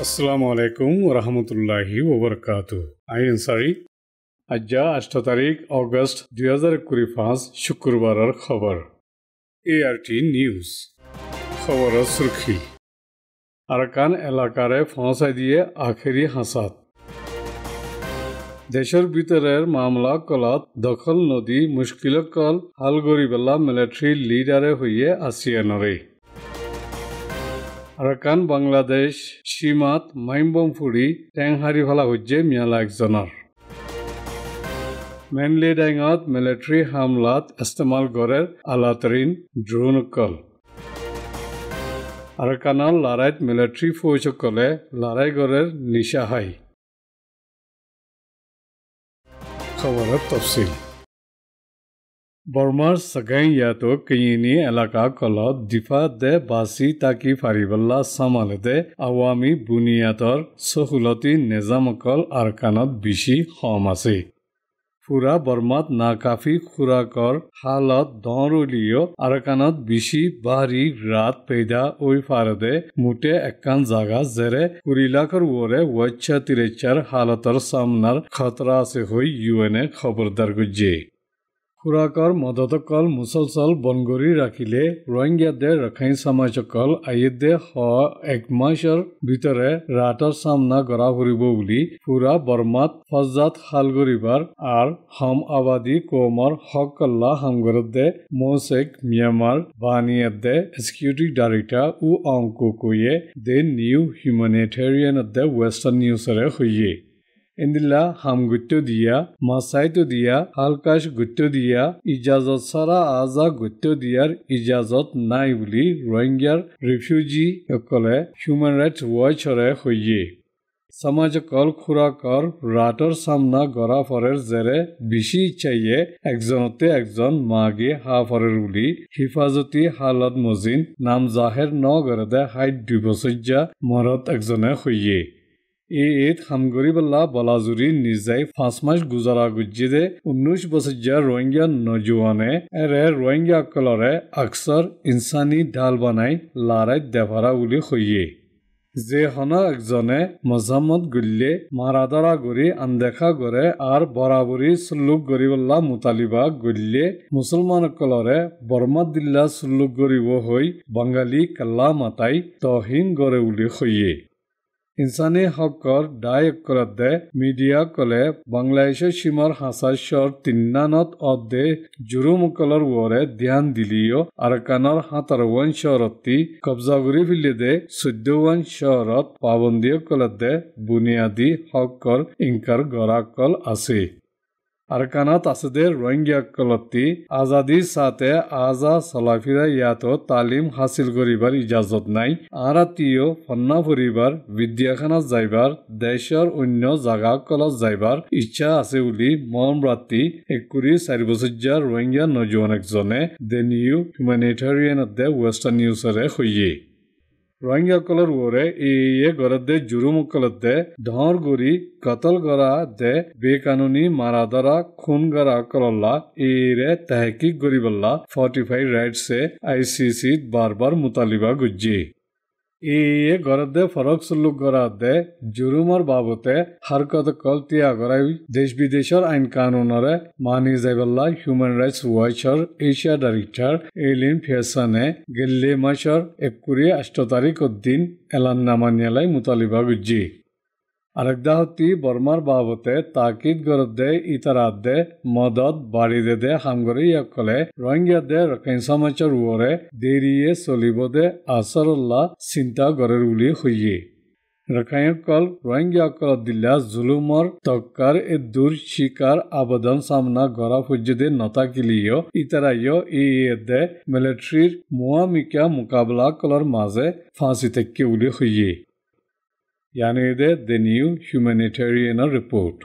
আসসালামু আলাইকুম ওয়া রাহমাতুল্লাহি ওয়া বারাকাতুহু। আইন আনসারি আজ 8 তারিখ অগস্ট 2025 শুক্রবারের খবর। এআরটি নিউজ খবরের সুরখি আরাকান এলাকারে পৌঁছাই দিয়ে আখেরি হাসাত। দেশের ভিতরের মামলা কলত দখল নদী মুশকিল কল হাল গরিবেলা মিলিটারি লিডারে হইয়ে আসিয়ানরে। আরাকান বাংলাদেশ সীমাত মাইমবম ফুড়ি টেংহারি ফেলা হচ্ছে মিয়ালা একজনের। মেনলি ডাইঙত মিলিটারি হামলাত ইস্তেমাল গড়ের আলাতরিন ড্রোন কল। আরাকানার লড়াইত মিলিটারি ফৌজসকলে লড়াই গড়ের নিশাহাই। খবরের তফসিল বর্মার সাগাইয়াতো কিয়িনি এলাকা কলত দিফা দে বাসি তাকি ফারিবল্লা সামালে দে আওয়ামী বুনিয়াদর সহুলতি নিজামকল আরকানত বেশি হম আছে। পুরা বর্মাত নাকাফি খুরাকর হালত দরলিও আরকানত বেশি বাড়ি রাত পেদা ওই ফারদে মুটে একান জাগা জেরে কুড়িলাখর ওরে ওয়াচ্ছা তিরেচার হালতর সামনার খতরা আছে হই ইউএনএ খবরদার গুজ্জে। খুরাকর মদতকল মুসলসল বনগরি রাখিলে রোহিঙ্গাদের রাখাইন সমাজকল আইদে হ এক মাসের ভিতরে রাতর সামনা গড়া ফুরিব বুলি পুরা বর্মাত ফজাত হাল গরিবার আর হম আবাদী কোমর হকল্লা হামগরদে মোসেক মিয়ামার বানিয়াদে সিকিউরিটি ডাইরেক্টর ও অঙ্ক কইয়ে দে নিউ হিউম্যানিটেরিয়ান দে ওয়েস্টার্ন নিউজরে হইয়ে। ইন্দিল্লা হাম গুত্তো দিয়া মাসাইতো দিয়া হালকাশ গুত্তো দিয়া ইজাজত সারা আজা গুত্তো দিয়ার ইজাজত নাই বুলি রোহিঙ্গার রিফিউজি সকলে হিউম্যান রাইটস ওয়াচরে হইয়ে। সমাজকল খুরাকর রাতর সামনা গড়া ফরের জেরে বেশি ইচ্ছাইয়ে একজনতে একজন মাগে হা ফরের বুলি হিফাজতি হালত মজিন নাম জাহের ন গড়ে হাইট 2 বছর মরত একজনে হইয়ে। ঈদ হামগরিবাল্লা বলাজুরি নিজাই 5 মাস গুজারা গুজ্জিদে 19 বছর রোহিঙ্গা নজওয়ানে এরে রোহিঙ্গা কলরে আকসর ইনসানি ঢাল বানাই লড়াই দেভারা উলি হইয়ে। যে হনা একজনে মজাম্মত গুল্লে মারাদারা গড়ি আনদেখা গড়ে আর বরাবরি সুল্লুক গরিবাল্লা মুতালিবা গুল্লে মুসলমান কলরে বর্মাত দিল্লা সুল্লুক গরিব হই বাঙালি কাল্লা মাতাই তহিন গড়ে উলি হইয়ে। ইনসানি হকর দায় করদে মিডিয়া কলে বাংলাদেশের সীমার হাসাশর তিন্নানত অদ্দে জুরুমকলর ওরে ধ্যান দিলিও আরকানর 17 শহরতি কবজাগুরি ফিলিদে 14 শহরত পাবন্দীয় কলদে বুনিয়াদী হকর ইনকার গড়াকল আছে। আরকানাত আছে রোহিঙ্গা কলতি আজাদির সাথে আজা চলাফিরা ইয়াতো তালিম হাসিল করিবার ইজাজত নাই। আরাতিও ফন্না ফুরিবার বিদ্যাখানাত যাইবার দেশের অন্য জাগা কলত যাইবার ইচ্ছা আছে বুলি মমরাতি 4 বছর রোহিঙ্গা নজওয়ান একজনে দে নিউ হিউম্যানিটেরিয়ান দে ওয়েস্টার্ন নিউজরে হইয়ে। রোহিঙ্গা কলর ওরে এ গড়ে জুরুম কলদে ধর গড়ি কতল গড়া দে বেকানুনি মারাদারা খুন গড়া কলল্লা এরে তাহকিক গরিবল্লা 45 রাইটসে আইসিসি বারবার মুতালিবা গুজ্জি। এ গড়ে ফরক সুল্লুক গড়া দে জুরুমর বাবতে হারকত কল তিয়া গড়াই দেশ বিদেশের আইন কানুনরে মানি যাইবল্লা হিউম্যান রাইটস ওয়াচর এশিয়া ডাইরেক্টর এলিন ফেসানে গেল্লে মাসর 8 তারিখ দিন এলান নামানিয়ালাই মুতালিবা গুজ্জি। আরেকদাহতি বর্মার বাবতে তাকিদ গড়ে ইতারাত দে মদত বাড়ি দে হামগরে ইয়াকলে রোহিঙ্গা দে রকাইন সমাচার ওরে দেরিয়ে চলিব দে আসরল্লা চিন্তা গড়ের উলি হইয়ে। রকাইকল রোহিঙ্গা কল দিল্লা জুলুমর তক্কার এ দূর শিকার আবেদন সামনা গড়া ফুজ্জে নতাকিলিও ইতারাইও দে মিলিটারির মুয়ামিকা মোকাবলা কলর মাঝে ফাঁসি থেকে উলি হইয়ে। ইয়ানিদে দ্য নিউ হিউম্যানিটেরিয়ান রিপোর্ট।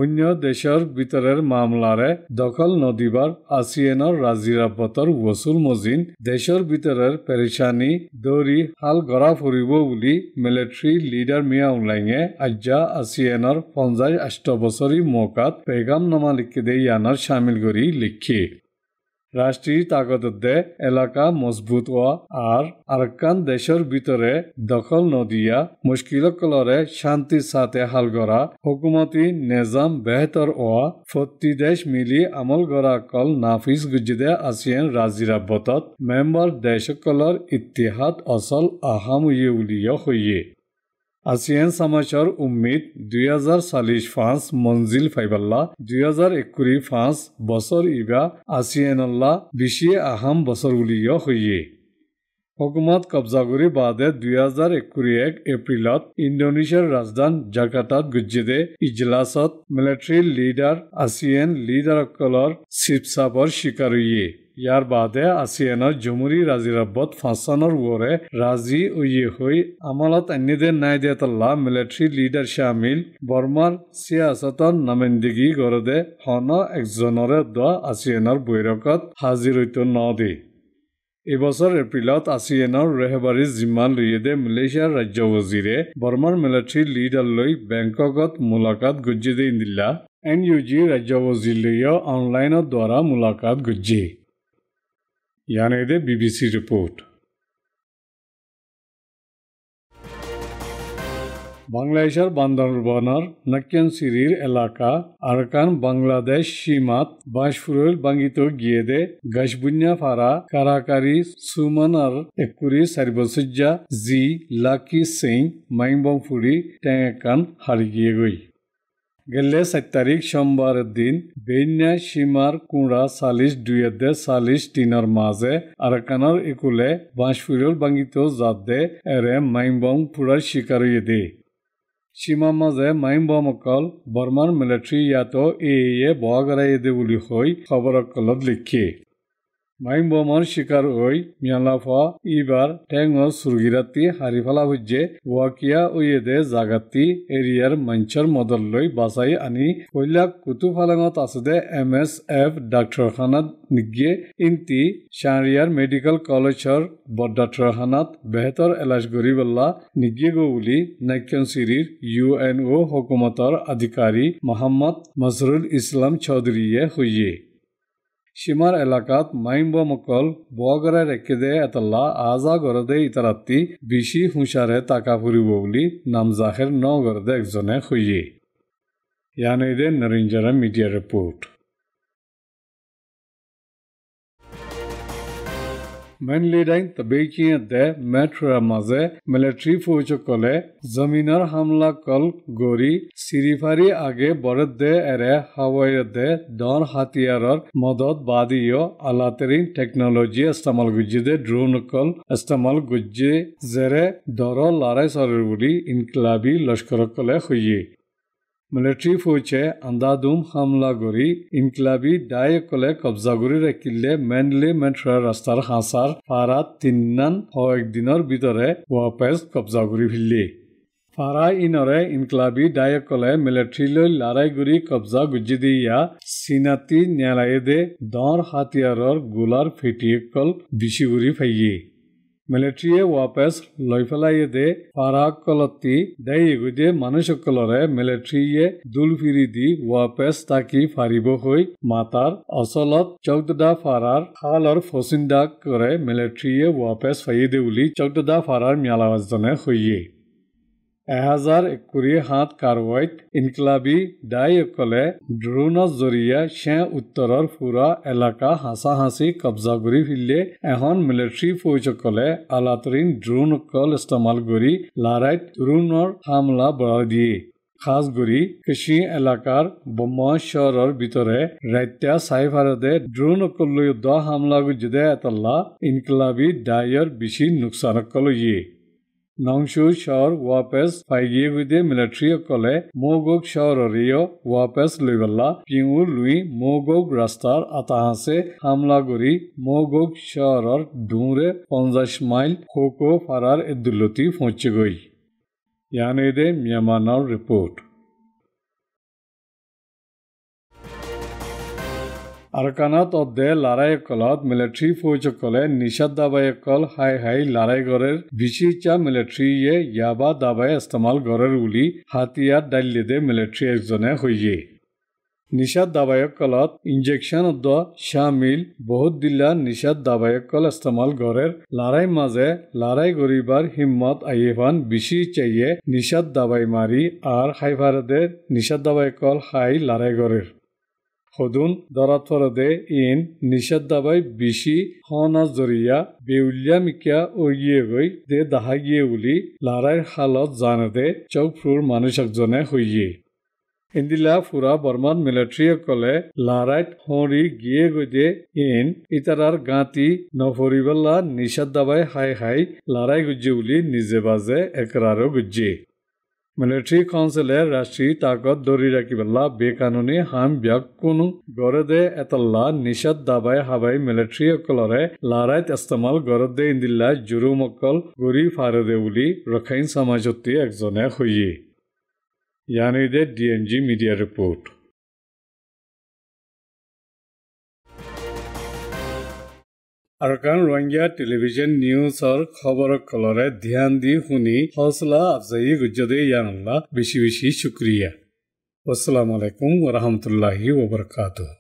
অন্য দেশের ভিতরের মামলারে দখল নদিবার আসিয়েনর রাজিরাবতর ওসুল মজিন দেশের ভিতরের পেরেশানি দৌড়ি হাল গড়া ফুরিব বুলি মিলিটারি লিডার মিয়া উলাইঙে আজ্জা আসিয়েনর 58 বছরই মৌকাত পেগাম নামা লিখে দে ইয়ানার সামিল করি লিখি। রাষ্ট্রীয় তাগদে এলাকা মজবুত হওয়া আর আরকান দেশের ভিতরে দখল নদিয়া মুশকিলকলরে শান্তির সাথে হাল করা হুকুমতি নিজাম বেহতর হওয়া প্রতি দেশ মিলি আমল করা কল নাফিস গুজিদে আসিয়েন রাজিরাবতত মেম্বার দেশকলর ইতিহাদ অসল আহাম ইউলিয় হইয়ে আসিয়ান সমাচার উম্মিদ 2045 মঞ্জিল ফাইবাল্লা 2021 বছর ইবা আসিয়ানাল্লাহ বেশি আহাম বছরগুলিও হইয়ে হুকুমত কবজাগুরি বাদে 2021 এপ্রিলত ইন্দোনেশিয়ার রাজধান জাকার্তাত গুজ্জিদে ইজলাসত মিলিটারি লিডার আসিয়ান লিডাৰসকলৰ চিপচাপৰ শিকাৰ হইয়ে ইয়াৰ বাদে আসিয়ানৰ জমুৰি ৰাজিৰাবত ফাঁচানৰ ওৰে ৰাজি হৈ আমালত আন্নিদে নাই দিয়াতল্লা মিলিটাৰী লিডাৰ শামিল বৰ্মাৰ চিয়াসতন নামেন্দিগি গৰদে হন একজনৰে দ আসিয়ানৰ বৈৰকত হাজিৰ হৈতো নদে এবছৰ এপ্ৰিলত আসিয়ানৰ ৰেহবাৰী জিম্মান লইয়েদে মালয়েছিয়াৰ ৰাজ্য ৱজিৰে বৰ্মাৰ মিলিটাৰী লিডাৰ লৈ বেংককত মুলাকাত গুজ্জিদে ইন্দিল্লা NUG ৰাজ্য ৱজিৰ লৈয় অনলাইনৰ দ্বাৰা মুলাকাত গুজ্জি यानी BBC रिपोर्ट বাংলাদেশের বান্দরবানের নাক্যানসিরির এলাকা আরকান বাংলাদেশ সীমাত বাঁশফুরল বাঙ্গিত গিয়েদে গাছবুন্যা ফারা কারাকারি সুমানার একুরি সারিবসজ্জা জি লাকি সিং মাইমবংফুরি ট্যাঙ্কান হারিয়ে গই গেলে 7 তারিখ সোমবারের দিন বেইনা সীমার কুঁড়া 42 43 মাঝে আরকানার একুলে বাঁশফুরল বাঙ্গিত জাদে এরে মাইমবং ফুরার শিকার হয়ে দে সীমা মাঝে মাইমবমকল বর্মার মিলিটারি ইয়াতো এ বগারাই দে বলি হই খবরকলত লিখে মাইমবমর শিকার হই মিয়ালাফা ইবার ঠেঙর সুরগিরাতি হারিফালা হইজে ওয়াকিয়া ওয়েদে জাগাতি এরিয়ার মঞ্চর মদল লই বাসাই আনি কইলা কুতুফালাঙত আছে MSF ডাক্তরখানাত নিগিয়ে ইন্তি শাহরিয়ার মেডিকেল কলেজর বড়ডাক্তরখানাত বেহতর এলাজ গরিবল্লা নিগিয়ে গো বলি নাক্যানসিরির UNO হুকুমতর আধিকারী মোহাম্মদ মজরুল ইসলাম চৌধুরীয়ে হইয়ে সীমার এলাকাত মাইমবমকল বগরে রেখে দে এতলা আজা গরদে ইতারাতি বেশি হুঁশারে টাকা ফুরিব বলি নামজাহের ন গরদে একজনে হইয়ে ইয়ানি দে নরিঞ্জারা media report Mainly the Beijing de Metro Maze military force kole Zaminar Hamla kol Gori Sirifari Age Borad de Ere Hawaii de Don Hatiyaror Modot Badiyo Alaterin Technology Estamal Gujide Drone kol Estamal Gujje Zere Doro Larai Saruri Inklabi Lashkarakole Huye military ফৌজে আন্দাদুম হামলা গরি ইনকলাবি ডায় কলে কবজা গরি রাখিলে mainly metro রাস্তার হাসার ফারাত 3 দিনের ভিতরে ওয়াপেস কবজা গরি ফিরলে ফারা ইনরে ইনকলাবি ডায় কলে মিলিটারি লৈ লড়াই গরি কবজা গুজি দিয়া সিনাতি ন্যালায়ে দে দর হাতিয়ারর গোলার ফেটিয়েকল বিশি গরি ফাইয়ে মিলিটারিয়ে ওয়াপেস লৈ ফেলাইয়ে দে ফারাক কলতি দেয় গুদে মানুষসকলরে মিলিটারিয়ে দুলফিরি দি ওয়াপেস তাকি ফারিব হই মাতার অচলত 14 ফারার হালর ফসিন্দা করে মিলিটারিয়ে ওয়াপেস ফাইয়ে দে উলি 14 ফারার মিয়ালাওয়াজনে হইয়ে 1021 কাৰৱাইত ইনকলাবি ডাইকলে ড্ৰোনৰ জৰিয়া সে উত্তৰৰ ফুৰা এলেকা হাঁচি কবজা কৰি ফিৰলে এখন মিলিটাৰী ফৌজসকলে আলাতৰিন ড্ৰোনকল ইস্তেমাল কৰি লাৰাইত ড্ৰোনৰ হামলা বঢ়াই দিয়ে খাস কৰি কৃষি এলেকাৰ বোমা চহৰৰ ভিতৰে ৰাত্যা চাইফাৰদে ড্ৰোনকল লৈ হামলা গুজিদে এতলা ইনকলাবি ডাইৰ বেছি নোকচানকল ইয়ে নংশু শহর ওয়াপেস ফাইগিয়ে গুদে মিলিটারি কলে মোগোগ শহরিও ওয়াপেস লইবল্লা পিউ লুই মোগোগ রাস্তার আতাহাসে হামলা করি মোগোগ শহরের দূরে 50 মাইল খোকো ফারার এদুলতি পৌঁছে গই ইয়ানি দে মিয়ামানর রিপোর্ট আরকানাত অধ্যে লড়াই কলত মিলিটারি ফৌজসকলে নিষাদ দাবাই কল হাই লড়াই গড়ের বিশিচা মিলিটারিয়ে ইয়াবা দাবাই ইস্তেমাল গড়ের উলি হাতিয়ার ডাইলে দে মিলিটারি একজনে হইয়ে নিষাদ দাবায়কলত ইনজেকশন দ শামিল বহুত দিলা নিষাদ দাবায়কল ইস্তেমাল গরের লড়াই মাঝে লড়াই গরিবার হিম্মত আইফান বেশি চাইয়ে নিষাদ দাবাই মারি আর হাইফারদে নিষাদ দাবায়কল হাই লড়াই গরের হদুন দরাত ফরদে ইন নিষাদ দাবাই বেশি হনা জরিয়া বেউলিয়া মিকা ওইয়ে গই দে দাহা গিয়ে উলি লড়াইয়ের হালত জানে দে চৌফুর মানুষ একজনে হইয়ে ইন্দিলা ফুরা বর্মান মিলিটারি কলে লড়াইত হরি গিয়ে গদে ইন ইতারার গাঁতি নফরিবাল্লা নিষাদ দাবাই হাই হাই লড়াই গুজ্জে উলি নিজে বাজে একরারও গুজ্জে মিলিটারি কাউন্সিলের রাষ্ট্রীয় তাকত ধরি রাখিবাল্লা বেকানুনি হাম ব্যাক কোনো গড়ে দে এতল্লা নিষাদ দাবাই হাবাই মিলিটারি কলরে লড়াইত ইস্তেমাল গড়ে দে ইন্দিল্লা জুরুমকল গরি ফারে দে উলি রখাইন সমাজত্তি একজনে হইয়ে यानी दे DNG मीडिया रिपोर्ट अरकान रोहिंग्या टेलीविजन न्यूज और खबर कलरे ध्यान दी हुनी हौसला अफजाई गुज्जदे यानल्ला बेशी बेशी शुक्रिया। वस्सलामु अलैकुम व रहमतुल्लाहि व बरकातुहू।